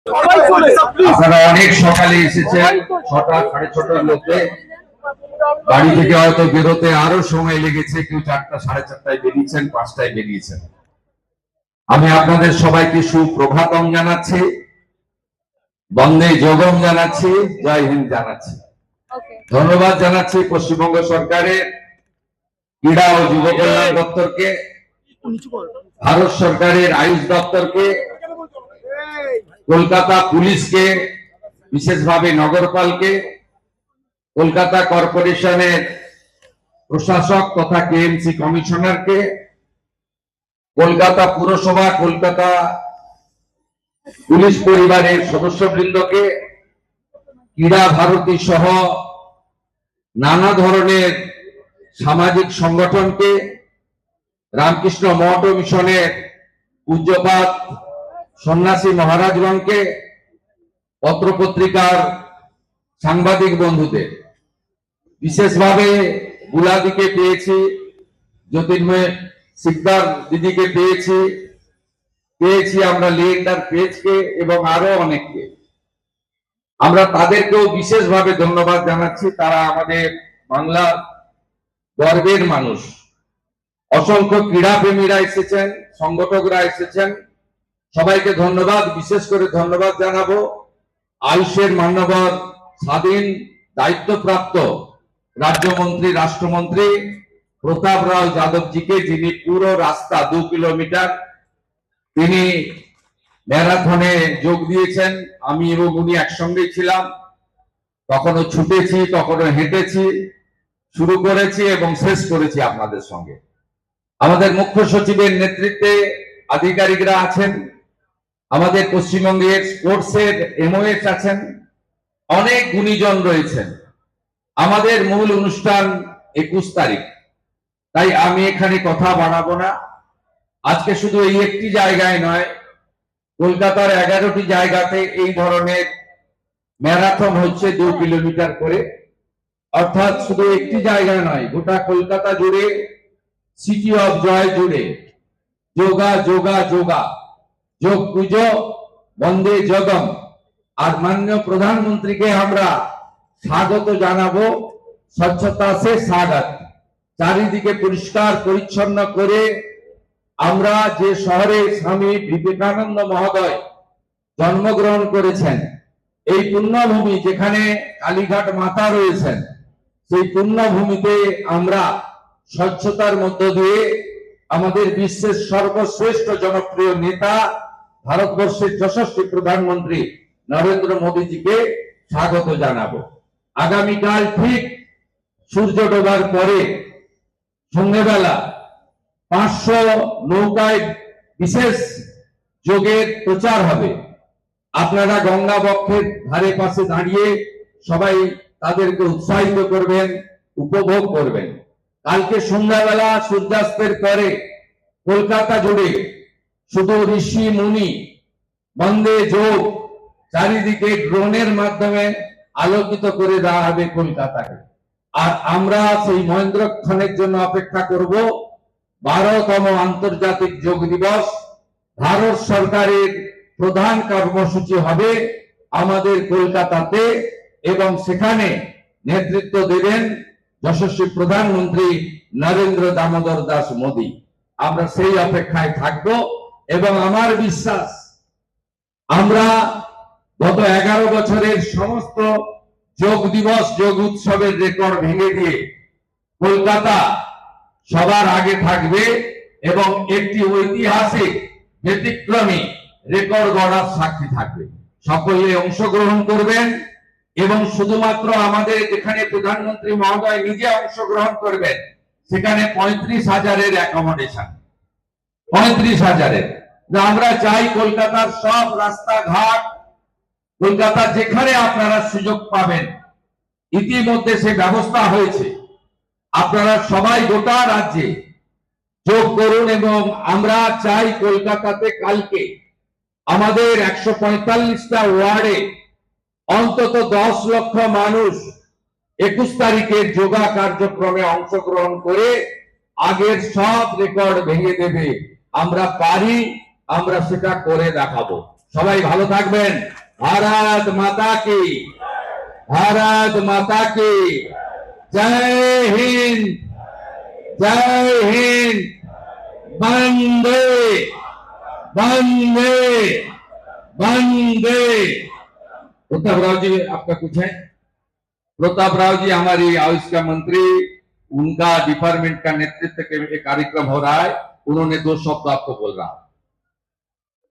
আপনারা অনেক সকালে এসেছেন, 6টা 6:30টার মধ্যে। বাড়ি থেকে হয়তো বেরোতে আরো সময় লেগেছে, কেউ 4টা 4:30টায় বেরিয়েছেন, 5টায় বেরিয়েছেন। আমি আপনাদের সবাইকে সুপ্রভাতম জানাচ্ছি, বন্দে যোগম জানাচ্ছি, জয় হিন্দ জানাচ্ছি। ধন্যবাদ জানাচ্ছি পশ্চিমবঙ্গ সরকারের ক্রীড়া ও যুব কল্যাণ দপ্তরকে, ভারত সরকারের আয়ুষ দপ্তরকে, কলকাতা পুলিশকে, বিশেষভাবে নগরপালকে, কলকাতা কর্পোরেশনের প্রশাসক তথা কেএমসি কমিশনারকে, কলকাতা পুরসভা, কলকাতা পুলিশ পরিবারের সদস্যবৃন্দকে, ক্রীড়া ভারতী সহ নানা ধরনের সামাজিক সংগঠনকে, রামকৃষ্ণ মঠ ও মিশনের পূজ্যপাত সন্ন্যাসী মহারাজগণকে, পত্রপত্রিকার সাংবাদিক বন্ধুদের, বিশেষভাবে বুলাদিকে পেয়েছি, জ্যোতির্ময় সিকদার দিদিকে পেয়েছি আমরা লিয়েন্ডার পেজকে এবং আরো অনেককে। আমরা তাদেরকেও বিশেষভাবে ধন্যবাদ জানাচ্ছি। তারা আমাদের বাংলার গর্বের মানুষ। অসংখ্য ক্রীড়াপ্রেমীরা এসেছেন, সংগঠকরা এসেছেন, সবাইকে ধন্যবাদ। বিশেষ করে ধন্যবাদ জানাবো আয়ুষের মান্যবর স্বাধীন দায়িত্বপ্রাপ্ত রাজ্যমন্ত্রী, রাষ্ট্রমন্ত্রী প্রতাপ রাও যাদবজিকে, যিনি পুরো রাস্তা 2 কিলোমিটার তিনি ম্যারাথনে যোগ দিয়েছেন। আমি এবং উনি একসঙ্গেই ছিলাম, কখনো ছুটেছি, কখনো হেঁটেছি, শুরু করেছি এবং শেষ করেছি আপনাদের সঙ্গে। আমাদের মুখ্য সচিবের নেতৃত্বে আধিকারিকরা আছেন, আমাদের পশ্চিমবঙ্গের স্পোর্টসের এমওএস আছেন, অনেক গুণীজন রয়েছেন। আমাদের মূল অনুষ্ঠান 21 তারিখ, তাই আমি এখানে কথা বাড়াবো না। আজকে শুধু এই একটি জায়গায় নয়, কলকাতার 11টি জায়গাতে এই ধরনের ম্যারাথন হচ্ছে 2 কিলোমিটার করে। অর্থাৎ শুধু একটি জায়গায় নয়, গোটা কলকাতা জুড়ে, সিটি অফ জয় জুড়ে যোগা যোগা যোগা, যোগ পুজো, বন্দে জগম। আর মাননীয় প্রধানমন্ত্রীকে আমরা স্বাগত জানাবো, স্বচ্ছতা সে স্বাগত। চারিদিকে পরিষ্কার পরিচ্ছন্ন করে আমরা যে শহরে স্বামী বিবেকানন্দ মহোদয় জন্মগ্রহণ করেছেন, এই পুণ্যভূমি যেখানে কালীঘাট মাতা রয়েছেন, সেই পুণ্যভূমিতে আমরা স্বচ্ছতার মধ্য দিয়ে আমাদের বিশ্বের সর্বশ্রেষ্ঠ জনপ্রিয় নেতা, ভারতবর্ষের যশস্বী প্রধানমন্ত্রী নরেন্দ্র মোদীজিকে স্বাগত জানাবো। আগামীকাল ঠিক সূর্য ডোবার পরে সন্ধ্যেবেলা 500 নৌকায় বিশেষ যোগের প্রচার হবে। আপনারা গঙ্গা বক্ষের ধারে পাশে দাঁড়িয়ে সবাই তাদেরকে উৎসাহিত করবেন, উপভোগ করবেন। কালকে সন্ধ্যাবেলা সূর্যাস্তের পরে কলকাতা জুড়ে শুধু ঋষি মুনি বন্দে যোগ, চারিদিকে ড্রোনের মাধ্যমে আলোকিত করে দেওয়া হবে কলকাতাকে। আর আমরা সেই মহেন্দ্রক্ষণের জন্য অপেক্ষা করব। 12তম আন্তর্জাতিক যোগ দিবস ভারত সরকারের প্রধান কর্মসূচি হবে আমাদের কলকাতাতে, এবং সেখানে নেতৃত্ব দেবেন যশস্বী প্রধানমন্ত্রী নরেন্দ্র দামোদর দাস মোদী। আমরা সেই অপেক্ষায় থাকব এবং আমার বিশ্বাস আমরা গত 11 বছরের সমস্ত যোগ দিবস, যোগ উৎসবের রেকর্ড ভেঙে দিয়ে কলকাতা সবার আগে থাকবে এবং একটি ঐতিহাসিক ব্যতিক্রমী রেকর্ড গড়ার সাক্ষী থাকবে। সকলে অংশগ্রহণ করবেন এবং শুধুমাত্র আমাদের যেখানে প্রধানমন্ত্রী মহোদয় নিজে অংশগ্রহণ করবেন, সেখানে 35,000-এর অ্যাকোমোডেশন, 35,000-এর। আমরা চাই কলকাতার সব রাস্তাঘাট, কলকাতা যেখানে আপনারা সুযোগ পাবেন, ইতিমধ্যে সে ব্যবস্থা হয়েছে। আপনারা সবাই গোটা রাজ্যে যোগ করুন এবং আমরা চাই কলকাতাতে কালকে আমাদের 145টা ওয়ার্ডে অন্তত 10 লক্ষ মানুষ 21 তারিখের যোগা কার্যক্রমে অংশগ্রহণ করে আগের সব রেকর্ড ভেঙে দেবে। আমরা পারি, আমরা সেটা করে দেখাবো। সবাই ভালো থাকবেন। ভারত মাতা কি, ভারত মাতা কি জয় হিন্দ, जय हिंद, वंदे वंदे वंदे। प्रताप राव जी, आपका कुछ है? प्रताप राव जी हमारी आयुष का मंत्री, उनका डिपार्टमेंट का नेतृत्व के कार्यक्रम हो रहा है, उन्होंने 2 शब्द आपको बोल रहा है।